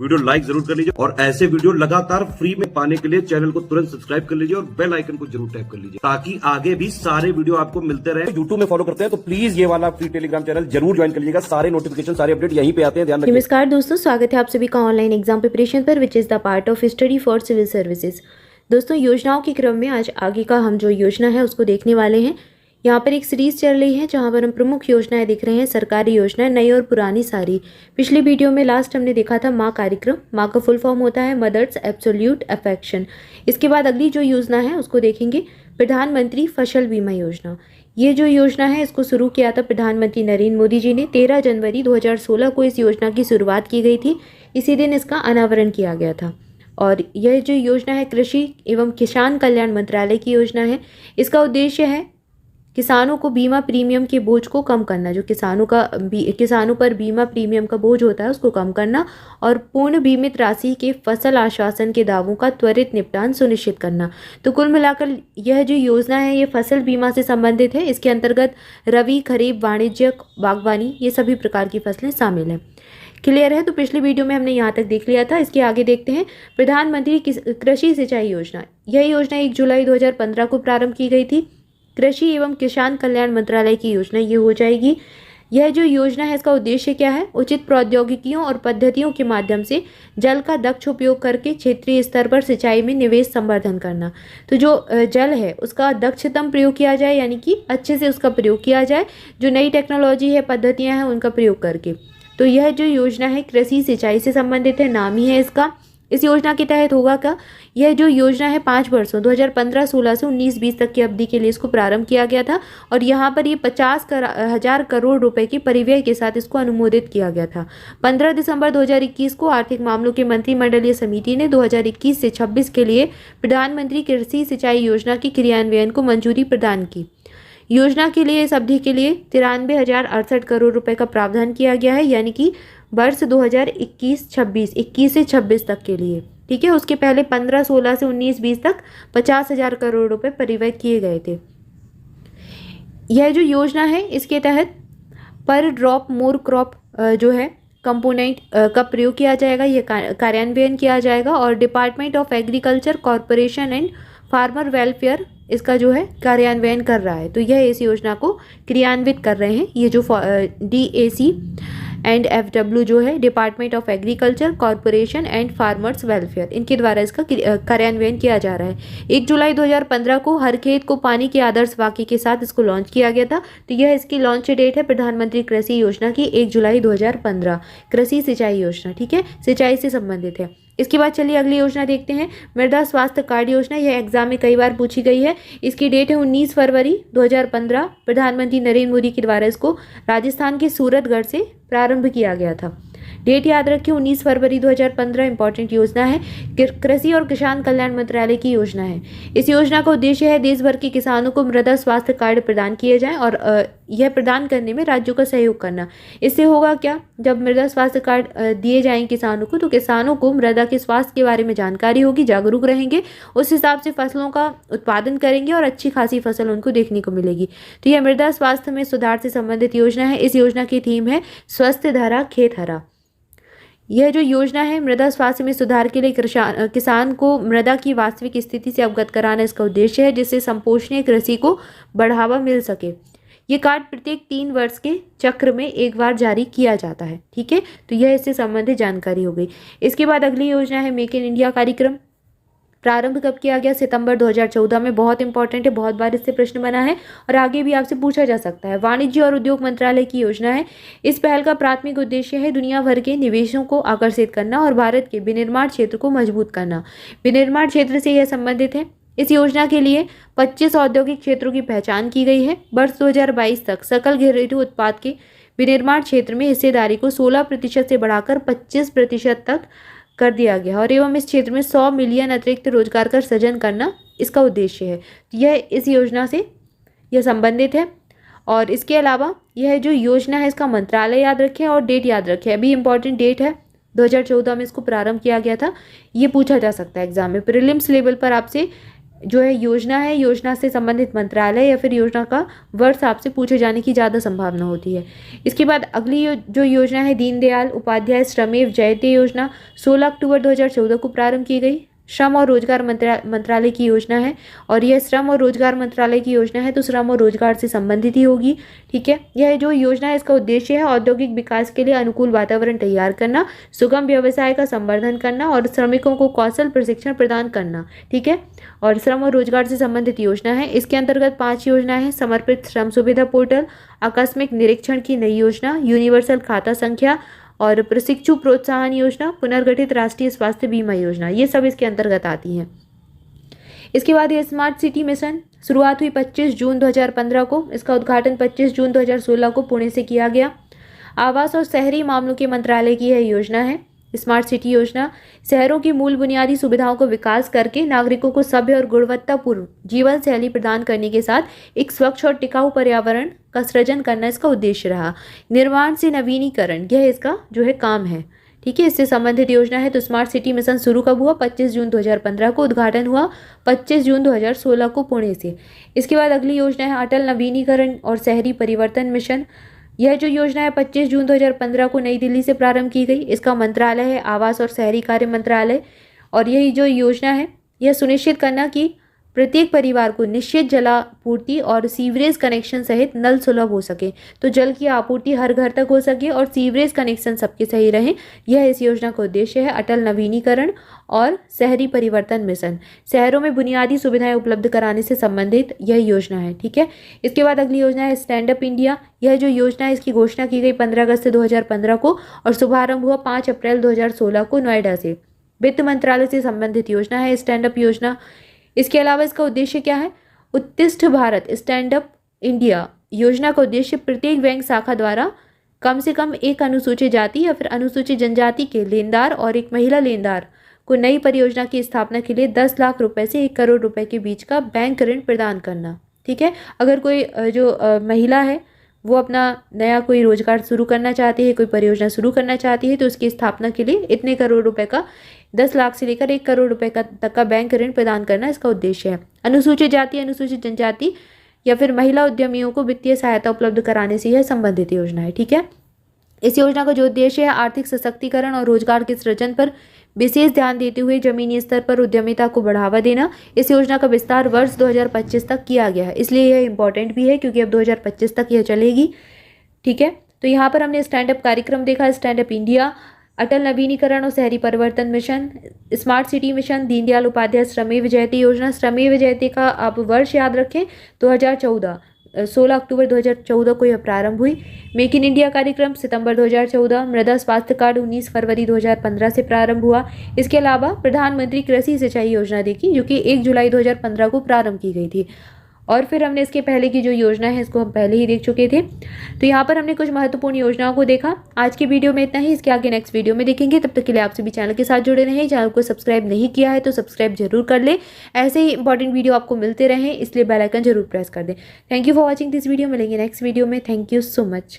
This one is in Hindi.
वीडियो लाइक जरूर कर लीजिए और ऐसे वीडियो लगातार फ्री में पाने के लिए चैनल को तुरंत सब्सक्राइब कर लीजिए और बेल आइकन को जरूर टैप कर लीजिए ताकि आगे भी सारे वीडियो आपको मिलते रहे। यूट्यूब में फॉलो करते हैं तो प्लीज ये वाला फ्री टेलीग्राम चैनल जरूर ज्वाइन कर लीजिएगा। सारे नोटिफिकेशन सारे अपडेट यहीं पे आते हैं, ध्यान रखिए। नमस्कार दोस्तों, स्वागत है आप सभी का ऑनलाइन एग्जाम प्रिपरेशन पर which is the part of study for civil services. दोस्तों, योजनाओं के क्रम में आज आगे का हम जो योजना है उसको देखने वाले हैं। यहाँ पर एक सीरीज चल रही है जहाँ पर हम प्रमुख योजनाएं दिख रहे हैं, सरकारी योजनाएं नई और पुरानी सारी। पिछली वीडियो में लास्ट हमने देखा था माँ कार्यक्रम। माँ का फुल फॉर्म होता है मदर्स एब्सोल्यूट अफेक्शन। इसके बाद अगली जो योजना है उसको देखेंगे, प्रधानमंत्री फसल बीमा योजना। ये जो योजना है इसको शुरू किया था प्रधानमंत्री नरेंद्र मोदी जी ने। 13 जनवरी 2016 को इस योजना की शुरुआत की गई थी। इसी दिन इसका अनावरण किया गया था। और यह जो योजना है कृषि एवं किसान कल्याण मंत्रालय की योजना है। इसका उद्देश्य है किसानों को बीमा प्रीमियम के बोझ को कम करना, जो किसानों पर बीमा प्रीमियम का बोझ होता है उसको कम करना और पूर्ण बीमित राशि के फसल आश्वासन के दावों का त्वरित निपटान सुनिश्चित करना। तो कुल मिलाकर यह जो योजना है ये फसल बीमा से संबंधित है। इसके अंतर्गत रबी, खरीफ, वाणिज्यिक, बागवानी ये सभी प्रकार की फसलें शामिल हैं। क्लियर है? तो पिछली वीडियो में हमने यहाँ तक देख लिया था। इसके आगे देखते हैं प्रधानमंत्री कृषि सिंचाई योजना। यह योजना 1 जुलाई 2015 को प्रारंभ की गई थी। कृषि एवं किसान कल्याण मंत्रालय की योजना ये हो जाएगी। यह जो योजना है इसका उद्देश्य क्या है? उचित प्रौद्योगिकियों और पद्धतियों के माध्यम से जल का दक्ष उपयोग करके क्षेत्रीय स्तर पर सिंचाई में निवेश संवर्धन करना। तो जो जल है उसका दक्षतम प्रयोग किया जाए, यानी कि अच्छे से उसका प्रयोग किया जाए, जो नई टेक्नोलॉजी है, पद्धतियाँ हैं उनका प्रयोग करके। तो यह जो योजना है कृषि सिंचाई से संबंधित है, नाम ही है इसका। इस योजना के तहत होगा क्या? यह जो योजना है 5 वर्षों 2015-16 से 19-20 तक की अवधि के लिए इसको प्रारंभ किया गया था और यहाँ पर ये 50,000 करोड़ रुपए की परिव्यय के साथ इसको अनुमोदित किया गया था। 15 दिसंबर 2021 को आर्थिक मामलों की मंत्रिमंडलीय समिति ने 2021 से 26 के लिए प्रधानमंत्री कृषि सिंचाई योजना की क्रियान्वयन को मंजूरी प्रदान की। योजना के लिए इस अवधि के लिए 93,068 करोड़ रुपए का प्रावधान किया गया है, यानी कि वर्ष 2021-26, 21 से 26 तक के लिए। ठीक है, उसके पहले 15-16 से 19-20 तक 50,000 करोड़ रुपए परिव्यय किए गए थे। यह जो योजना है इसके तहत पर ड्रॉप मोर क्रॉप जो है कंपोनेंट का प्रयोग किया जाएगा, यह कार्यान्वयन किया जाएगा और department of agriculture, corporation and farmer welfare इसका जो है कार्यान्वयन कर रहा है। तो यह इस योजना को क्रियान्वित कर रहे हैं। ये जो DAC एंड FW जो है department of agriculture, corporation and farmers welfare, इनके द्वारा इसका कार्यान्वयन किया जा रहा है। 1 जुलाई 2015 को हर खेत को पानी के आदर्श वाक्य के साथ इसको लॉन्च किया गया था। तो यह इसकी लॉन्च डेट है प्रधानमंत्री कृषि योजना की 1 जुलाई 2015। कृषि सिंचाई योजना, ठीक है, सिंचाई से संबंधित है। इसके बाद चलिए अगली योजना देखते हैं, मृदा स्वास्थ्य कार्ड योजना। यह एग्जाम में कई बार पूछी गई है। इसकी डेट है 19 फरवरी 2015। प्रधानमंत्री नरेंद्र मोदी के द्वारा इसको राजस्थान के सूरतगढ़ से प्रारंभ किया गया था। डेट याद रखिए 19 फरवरी 2015। इंपॉर्टेंट योजना है, कृषि और किसान कल्याण मंत्रालय की योजना है। इस योजना का उद्देश्य है देश भर के किसानों को मृदा स्वास्थ्य कार्ड प्रदान किए जाएं और यह प्रदान करने में राज्यों का सहयोग करना। इससे होगा क्या? जब मृदा स्वास्थ्य कार्ड दिए जाएंगे किसानों को तो किसानों को मृदा के स्वास्थ्य के बारे में जानकारी होगी, जागरूक रहेंगे, उस हिसाब से फसलों का उत्पादन करेंगे और अच्छी खासी फसल उनको देखने को मिलेगी। तो यह मृदा स्वास्थ्य में सुधार से संबंधित योजना है। इस योजना की थीम है स्वस्थ धरा खेत हरा। यह जो योजना है मृदा स्वास्थ्य में सुधार के लिए किसान को मृदा की वास्तविक स्थिति से अवगत कराना इसका उद्देश्य है, जिससे संपोषणीय कृषि को बढ़ावा मिल सके। ये कार्ड प्रत्येक 3 वर्ष के चक्र में एक बार जारी किया जाता है। ठीक है, तो यह इससे संबंधित जानकारी हो गई। इसके बाद अगली योजना है मेक इन इंडिया कार्यक्रम। प्रारंभ कब किया गया? सितंबर 2014 में। बहुत इंपॉर्टेंट है, बहुत बार इससे प्रश्न बना है और आगे भी आपसे पूछा जा सकता है। वाणिज्य और उद्योग मंत्रालय की योजना है। इस पहल का प्राथमिक उद्देश्य है दुनिया भर के निवेशों को आकर्षित करना और भारत के विनिर्माण क्षेत्र को मजबूत करना। विनिर्माण क्षेत्र से यह संबंधित है। इस योजना के लिए 25 औद्योगिक क्षेत्रों की पहचान की गई है। वर्ष 2022 तक सकल घरेलू उत्पाद के विनिर्माण क्षेत्र में हिस्सेदारी को 16% से बढ़ाकर 25% तक कर दिया गया और एवं इस क्षेत्र में 100 मिलियन अतिरिक्त रोजगार का सृजन करना इसका उद्देश्य है। यह इस योजना से यह संबंधित है। और इसके अलावा यह जो योजना है इसका मंत्रालय याद रखें और डेट याद रखें। अभी इंपॉर्टेंट डेट है, 2014 में इसको प्रारंभ किया गया था। ये पूछा जा सकता है एग्जाम में। प्रीलिम्स लेवल पर आपसे जो है योजना है, योजना से संबंधित मंत्रालय या फिर योजना का वर्ष आपसे पूछे जाने की ज़्यादा संभावना होती है। इसके बाद अगली जो योजना है दीनदयाल उपाध्याय श्रमेव जयते योजना 16 अक्टूबर 2014 को प्रारंभ की गई। श्रम और रोजगार मंत्रालय की योजना है और यह श्रम और रोजगार मंत्रालय की योजना है तो श्रम और रोजगार से संबंधित ही होगी। ठीक है, यह जो योजना है इसका उद्देश्य है औद्योगिक विकास के लिए अनुकूल वातावरण तैयार करना, सुगम व्यवसाय का संवर्धन करना और श्रमिकों को कौशल प्रशिक्षण प्रदान करना। ठीक है, और श्रम और रोजगार से संबंधित योजना है। इसके अंतर्गत 5 योजनाएं हैं। समर्पित श्रम सुविधा पोर्टल, आकस्मिक निरीक्षण की नई योजना, यूनिवर्सल खाता संख्या और प्रशिक्षु प्रोत्साहन योजना, पुनर्गठित राष्ट्रीय स्वास्थ्य बीमा योजना, ये सब इसके अंतर्गत आती हैं। इसके बाद ये स्मार्ट सिटी मिशन शुरुआत हुई 25 जून 2015 को। इसका उद्घाटन 25 जून 2016 को पुणे से किया गया। आवास और शहरी मामलों के मंत्रालय की यह योजना है। स्मार्ट सिटी योजना शहरों की मूल बुनियादी सुविधाओं को विकास करके नागरिकों को सभ्य और गुणवत्तापूर्ण जीवन शैली प्रदान करने के साथ एक स्वच्छ और टिकाऊ पर्यावरण का सृजन करना इसका उद्देश्य रहा। निर्माण से नवीनीकरण यह इसका जो है काम है। ठीक है, इससे संबंधित योजना है। तो स्मार्ट सिटी मिशन शुरू कब हुआ? 25 जून 2015 को। उद्घाटन हुआ 25 जून 2016 को पुणे से। इसके बाद अगली योजना है अटल नवीनीकरण और शहरी परिवर्तन मिशन। यह जो योजना है 25 जून 2015 को नई दिल्ली से प्रारंभ की गई। इसका मंत्रालय है आवास और शहरी कार्य मंत्रालय और यही जो योजना है यह सुनिश्चित करना कि प्रत्येक परिवार को निश्चित जलापूर्ति और सीवरेज कनेक्शन सहित नल सुलभ हो सके, तो जल की आपूर्ति हर घर तक हो सके और सीवरेज कनेक्शन सबके सही रहे। यह इस योजना का उद्देश्य है। अटल नवीनीकरण और शहरी परिवर्तन मिशन शहरों में बुनियादी सुविधाएं उपलब्ध कराने से संबंधित यह योजना है। ठीक है, इसके बाद अगली योजना है स्टैंड अप इंडिया। यह जो योजना है इसकी घोषणा की गई 15 अगस्त 2015 को और शुभारंभ हुआ 5 अप्रैल 2016 को नोएडा से। वित्त मंत्रालय से संबंधित योजना है स्टैंड अप योजना। इसके अलावा इसका उद्देश्य क्या है? उत्कृष्ट भारत स्टैंड अप इंडिया योजना का उद्देश्य प्रत्येक बैंक शाखा द्वारा कम से कम एक अनुसूचित जाति या फिर अनुसूचित जनजाति के लेनदार और एक महिला लेनदार को नई परियोजना की स्थापना के लिए 10 लाख रुपए से 1 करोड़ रुपए के बीच का बैंक ऋण प्रदान करना। ठीक है, अगर कोई जो महिला है वो अपना नया कोई रोजगार शुरू करना चाहती है, कोई परियोजना शुरू करना चाहती है तो उसकी स्थापना के लिए इतने करोड़ रुपए का 10 लाख से लेकर 1 करोड़ रुपए का तक का बैंक ऋण प्रदान करना इसका उद्देश्य है। अनुसूचित जाति, अनुसूचित जनजाति या फिर महिला उद्यमियों को वित्तीय सहायता उपलब्ध कराने से यह संबंधित योजना है। ठीक है, इस योजना का जो उद्देश्य है आर्थिक सशक्तिकरण और रोजगार के सृजन पर विशेष ध्यान देते हुए जमीनी स्तर पर उद्यमिता को बढ़ावा देना। इस योजना का विस्तार वर्ष 2025 तक किया गया है, इसलिए यह इंपॉर्टेंट भी है क्योंकि अब 2025 तक यह चलेगी। ठीक है, तो यहाँ पर हमने स्टैंड अप कार्यक्रम देखा, स्टैंड अप इंडिया, अटल नवीनीकरण और शहरी परिवर्तन mission, smart city mission, Deendayal Upadhyay Shramev Jayate योजना। श्रमेव जयते का आप वर्ष याद रखें 2014, 16 अक्टूबर 2014 को यह प्रारंभ हुई। मेक इन इंडिया कार्यक्रम सितंबर 2014, मृदा स्वास्थ्य कार्ड 19 फरवरी 2015 से प्रारंभ हुआ। इसके अलावा प्रधानमंत्री कृषि सिंचाई योजना देखी जो कि 1 जुलाई 2015 को प्रारंभ की गई थी। और फिर हमने इसके पहले की जो योजना है इसको हम पहले ही देख चुके थे। तो यहाँ पर हमने कुछ महत्वपूर्ण योजनाओं को देखा। आज की वीडियो में इतना ही, इसके आगे नेक्स्ट वीडियो में देखेंगे। तब तक के लिए आप सभी चैनल के साथ जुड़े रहें। चैनल को सब्सक्राइब नहीं किया है तो सब्सक्राइब जरूर कर ले, ऐसे ही इंपॉर्टेंट वीडियो आपको मिलते रहें, इसलिए बेल आइकन जरूर प्रेस कर दें। Thank you for watching this video. मिलेंगे नेक्स्ट वीडियो में। Thank you so much.